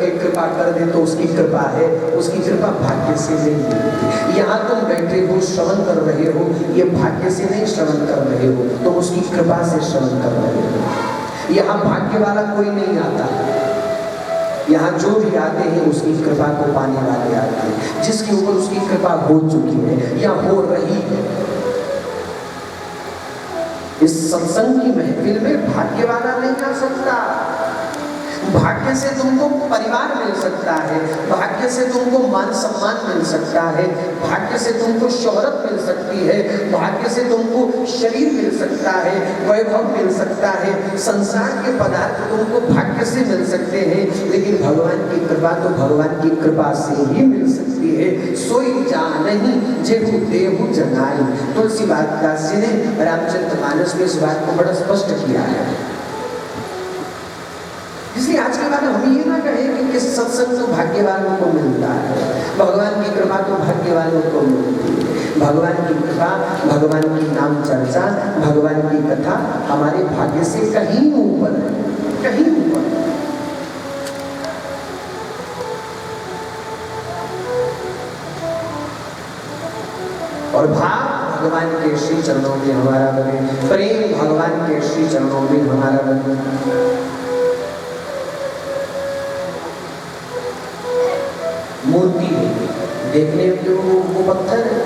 एक कृपा कर दे तो उसकी कृपा है, उसकी कृपा भाग्य से नहीं मिलती। यहाँ तुम बैठे हो श्रवण कर रहे हो, ये भाग्य से नहीं श्रवण कर रहे हो, तुम उसकी कृपा से श्रवण कर रहे हो। यहाँ भाग्य वाला कोई नहीं आता, यहाँ जो भी आते हैं उसकी कृपा को पाने वाले आते हैं, जिसके ऊपर उसकी कृपा हो चुकी है या हो रही है। इस सत्संग की महफिल में भाग्य वाला नहीं आ सकता। भाग्य से तुमको परिवार मिल सकता है, भाग्य से तुमको मान सम्मान मिल सकता है, भाग्य से तुमको शोहरत मिल सकती है, भाग्य से तुमको शरीर मिल सकता है, वैभव मिल सकता है, संसार के पदार्थ तुमको भाग्य से मिल सकते हैं, लेकिन भगवान की कृपा तो भगवान की कृपा से ही मिल सकती है। सोई जा नहीं जेहू देहू जनाई, तुलसीदास जी ने रामचरितमानस में इस बात को बड़ा स्पष्ट किया है। इसलिए आज के बाद हम ये ना कहें कि सत्संग तो भाग्य वालों को मिलता है, भगवान की कृपा तो भाग्य वालों को मिलती है। भगवान की कृपा, भगवान की नाम चर्चा, भगवान की कथा हमारे भाग्य से कहीं ऊपर है, कहीं ऊपर। और भाव भगवान के श्री चरणों में हमारा बने, प्रेम भगवान के श्री चरणों में हमारा बने। मूर्ति है, देखने में तो वो पत्थर है,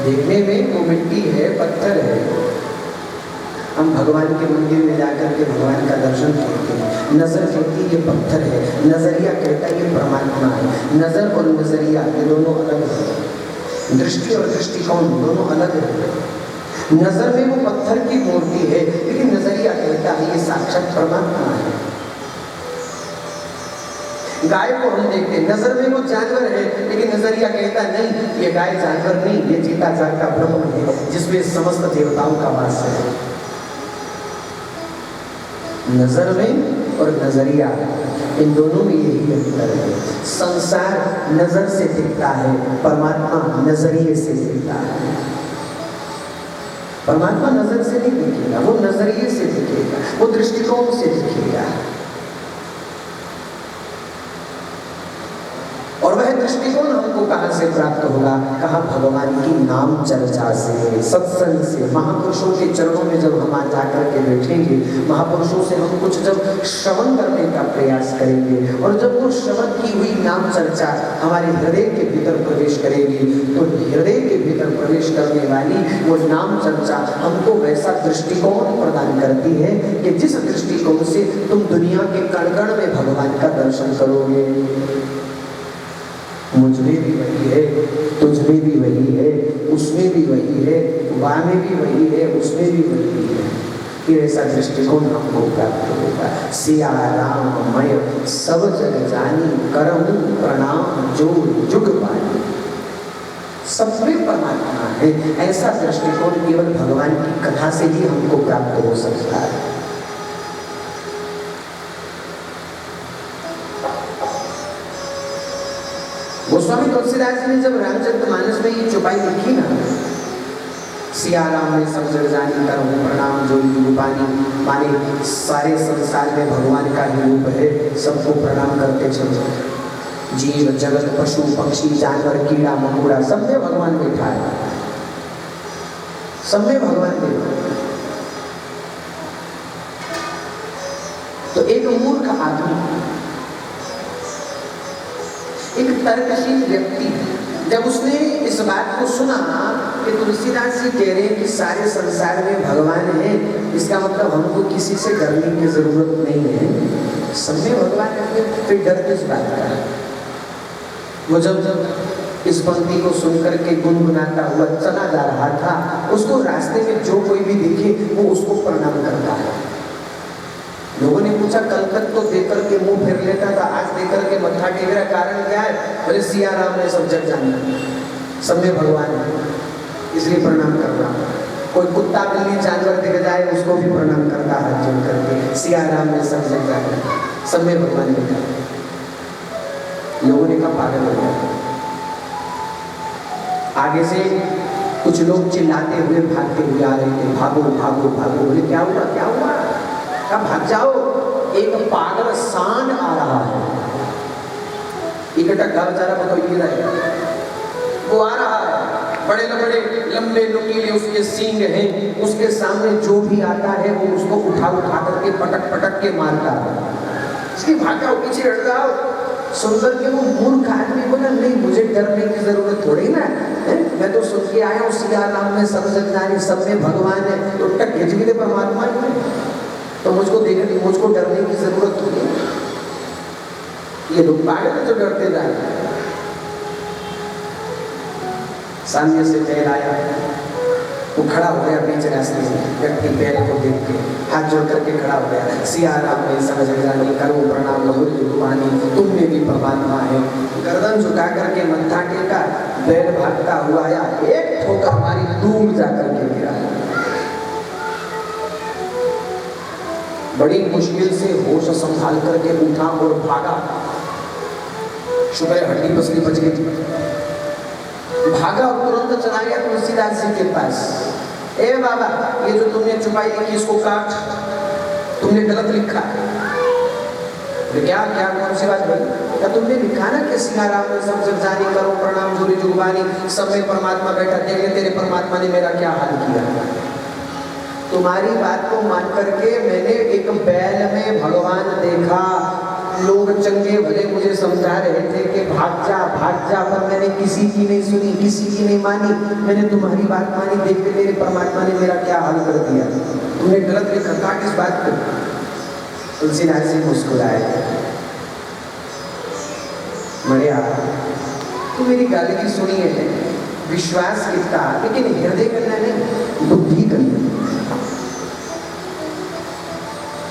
देखने में वो मिट्टी है, पत्थर है। हम भगवान के मंदिर में जाकर के भगवान का दर्शन करते हैं, नजर कहती है ये पत्थर है, नजरिया कहता है ये परमात्मा है। नजर और नजरिया ये दोनों अलग है, दृष्टि और दृष्टिकोण दोनों अलग है। नजर में वो पत्थर की मूर्ति है, लेकिन नजरिया कहता है ये साक्षात परमात्मा है। गाय को हम देखते हैं, नजर में वो जानवर है, लेकिन नजरिया कहता नहीं ये गाय जानवर नहीं, ये जीता जागता ब्रह्म है जिसमें समस्त देवताओं का वास है। नजर में और नजरिया, इन दोनों में यही अंतर है। संसार नजर से दिखता है, परमात्मा नजरिए से दिखता है। परमात्मा नजर से नहीं दिखेगा, वो नजरिए से दिखेगा, वो दृष्टिकोण से दिखेगा। और वह दृष्टिकोण हमको कहाँ से प्राप्त होगा? कहाँ? भगवान की नाम चर्चा से, सत्संग से। महापुरुषों के चरणों में जब हम आज जाकर के बैठेंगे, महापुरुषों से हम कुछ जब श्रवण करने का प्रयास करेंगे, और जब वो श्रवण की हुई नाम चर्चा हमारे हृदय के भीतर प्रवेश करेगी, तो हृदय के भीतर प्रवेश करने वाली वो नाम चर्चा हमको वैसा दृष्टिकोण प्रदान करती है कि जिस दृष्टिकोण से तुम दुनिया के कण कण में भगवान का दर्शन करोगे। मुझमें भी वही है, तुझमें भी वही है, उसमें भी वही है, वहाँ में भी वही है, उसमें भी वही है। फिर ऐसा दृष्टिकोण हमको प्राप्त होगा। सिया राम मय सब जग जानी, करहूं प्रणाम जो जुग पानी। सब में परमात्मा है, ऐसा दृष्टिकोण केवल भगवान की कथा से ही हमको प्राप्त हो सकता है। गोस्वामी तुलसीदास जी ने जब रामचरितमानस में ये चौपाई लिखी ना, सिया राम में सब जग जानी, करहूं प्रणाम जो जुग पानी, माने सारे संसार में भगवान का ही रूप है, सबको प्रणाम करते चलो। जीव जगत पशु पक्षी जानवर कीड़ा मकोड़ा सब में भगवान बैठा है, सब में भगवान बैठा है। तो एक मूर्ख आदमी, एक तर्कशील व्यक्ति, जब उसने इस बात को सुना कि तुलसीदास जी कह रहे हैं कि सारे संसार में भगवान है, इसका मतलब हमको किसी से डरने की जरूरत नहीं है, सब में भगवान है, फिर डर किस बात का? वो जब इस पंक्ति को सुनकर के गुनगुनाता हुआ चला जा रहा था, उसको रास्ते में जो कोई भी दिखे वो उसको प्रणाम करता है। लोगों ने पूछा कल तक तो देकर के मुंह फेर लेता था, आज देकर के मत्था टेक रहा, कारण क्या है? बोले सिया राम ने सब जग जाना, सब में भगवान है, इसलिए प्रणाम कर रहा हूँ। कोई कुत्ता बिल्ली जानवर दिख जाए उसको भी प्रणाम करता है, जोड़ करके सिया राम ने सब जग जाना, सब में भगवान बैठा। लोगों ने कहा पागल हो गया। आगे से कुछ लोग चिल्लाते हुए भागते हुए आ रहे थे, भागो भागो भागो। बोले क्या हुआ क्या हुआ? कहा भाग जाओ, एक पागल सांड आ रहा है, इकट्ठा बेचारा बताओ ये रहा है, वो आ रहा है, बड़े बड़े लंबे नुकीले उसके सींग हैं, उसके सामने जो भी आता है वो उसको उठा उठा करके पटक पटक के मारता है। इसकी भागा पीछे हट जाओ। सुनकर के वो मूर्ख आदमी बोला नहीं मुझे डरने की जरूरत थोड़ी ना है, मैं तो सुन के आया हूँ सिया राम में सब जगदारी, सब में भगवान है, तो टक खिंच भी परमात्मा ही है, तो मुझको डरने की जरूरत थोड़ी। ये लोग पागल है जो डरते जा रहे हैं। सामने से बैल आया, वो खड़ा हो गया बीच रास्ते में, व्यक्ति बैल को देख के हाथ जोड़ करके खड़ा हो गया, सिया राम में समझ जानी करो प्रणाम भगवानी, तुम में भी परमात्मा है। गर्दन झुका करके मत्था टेका, बैल भागता हुआ आया, एक ठोकर मारी, दूर जाकर के गिरा। बड़ी मुश्किल से होश संभाल करके उठा और भागा, शुक्र हड्डी पसली बच गई। भागा और तुरंत चला गया तुलसीदास जी के पास। ए बाबा, ये जो तुमने चुपाई लिखी इसको काट, तुमने गलत लिखा। क्या क्या कौन सी बात बोली? क्या तुमने लिखा ना कि सिया राम में सब जग जानी करो प्रणाम जोरी जुगबानी, सब में परमात्मा बैठा, देख ले तेरे परमात्मा ने मेरा क्या हाल किया। तुम्हारी बात को मान करके मैंने एक बैल में भगवान देखा। लोग चंगे भले मुझे समझा रहे थे कि भाग जा, पर मैंने किसी की नहीं सुनी, किसी की नहीं मानी। मैंने तुम्हारी बात मानी, देख के तेरे परमात्मा ने मेरा क्या हाल कर दिया। तुमने गलत लिखा, काट इस बात को। तुलसीदास जी मुस्कुराए, मरिया तू मेरी गाली की सुनी है, विश्वास कितना, लेकिन हृदय करना नहीं, बुद्धि करना।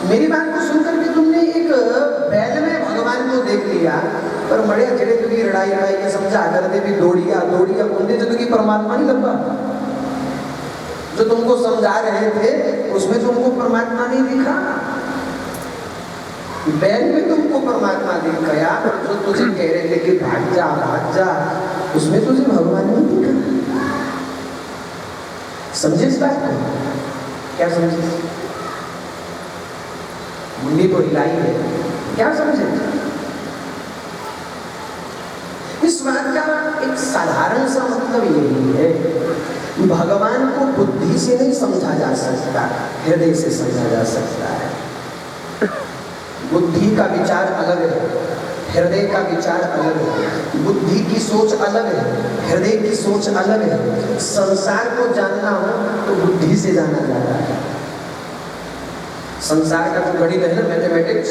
मेरी बात को सुनकर के तुमने एक बैल में भगवान को देख लिया, पर मड़िया जड़े तुझी लड़ाई के समझा कर दे भी दौड़िया बोलते जो तुझी परमात्मा नहीं लगा। जो तुमको समझा रहे थे उसमें तुमको परमात्मा नहीं दिखा। बैल में तुमको परमात्मा दिख गया, पर जो तुझे कह रहे थे कि भाग जा, उसमें तुझे भगवान नहीं दिखा। समझे इस बात को? क्या समझे? मुंडी तो हिलाई है, क्या समझे? इस बात का एक साधारण सा मतलब यही है, भगवान को बुद्धि से नहीं समझा जा सकता, हृदय से समझा जा सकता है। बुद्धि का विचार अलग है, हृदय का विचार अलग है। बुद्धि की सोच अलग है, हृदय की सोच अलग है। संसार को जानना हो तो बुद्धि से जाना जाता है। संसार का जो गणित है ना, मैथमेटिक्स,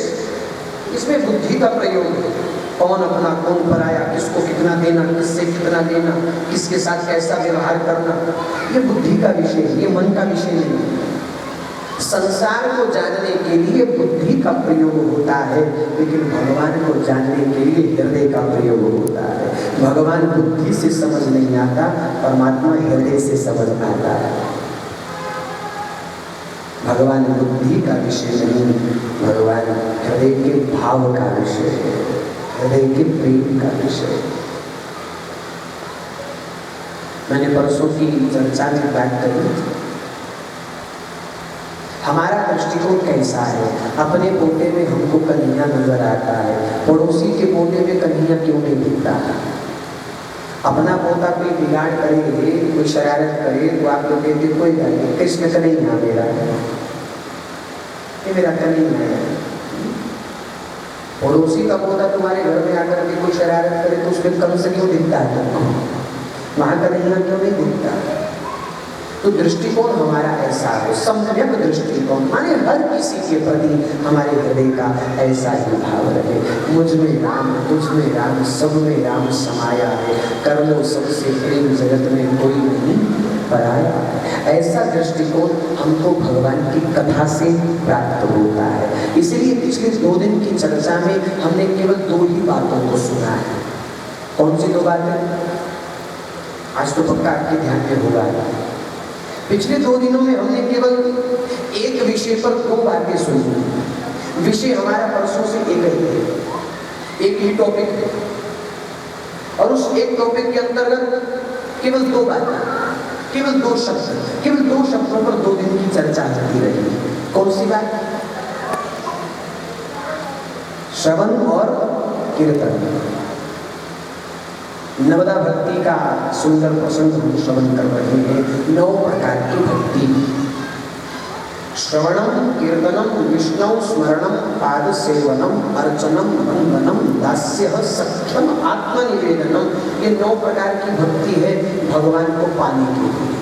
इसमें बुद्धि का प्रयोग है। कौन अपना कौन पराया, किसको कितना देना, किससे कितना लेना, किसके साथ कैसा व्यवहार करना, ये बुद्धि का विषय है, ये मन का विषय नहीं है। संसार को जानने के लिए बुद्धि का प्रयोग होता है, लेकिन भगवान को जानने के लिए हृदय का प्रयोग होता है। भगवान बुद्धि से समझ नहीं आता, परमात्मा हृदय से समझ आता है। भगवान बुद्धि का विषय नहीं, भगवान हृदय के भाव का विषय है, हृदय के प्रेम का विषय। मैंने परसों की चर्चा में बात कही, हमारा दृष्टिकोण कैसा है। अपने पोते में हमको कन्हैया नजर आता है, पड़ोसी के पोते में कन्हैया क्यों नहीं दिखता है। अपना पोता कोई बिगाड़ करे, कोई शरारत करे, तो आप लोग कहते कोई बात नहीं, कृष्ण कन्हैया मेरा है, ये मेरा कन्हैया है। पड़ोसी का पोता तुम्हारे घर में आकर के कोई शरारत करे तो उसमें कम से क्यों दिखता है, वहां कन्हैया क्यों नहीं दिखता। तो दृष्टिकोण हमारा ऐसा है, सम्यक दृष्टिकोण, माने हर किसी के प्रति हमारे हृदय का ऐसा ही भाव रहे। मुझ में राम, तुझ में राम, सब में राम समाया है, कर लो सबसे प्रेम जगत में कोई नहीं पराया। ऐसा दृष्टिकोण हमको भगवान की कथा से प्राप्त होता है। इसलिए पिछले 2 दिन की चर्चा में हमने केवल 2 ही बातों को सुना है। कौन सी 2 बातें? आज तो पक्का आपके ध्यान में होगा। पिछले 2 दिनों में हमने केवल एक विषय पर 2 बातें सुनी। विषय हमारा परसों से एक ही है, एक ही टॉपिक है, और उस एक टॉपिक के अंतर्गत केवल 2 बातें, केवल 2 शब्द, केवल 2 शब्दों पर 2 दिन की चर्चा होती रही। कौन सी बात? श्रवण और कीर्तन। नवदा भक्ति का सुंदर प्रसंग हम श्रवण कर रहे हैं। 9 प्रकार की भक्ति। श्रवणम, कीर्तनम, विष्णु स्मरणम, पाद सेवनम, अर्चनम, वंदनम, दास्यः, सख्यम, आत्मनिवेदनम। ये 9 प्रकार की भक्ति है भगवान को पाने की।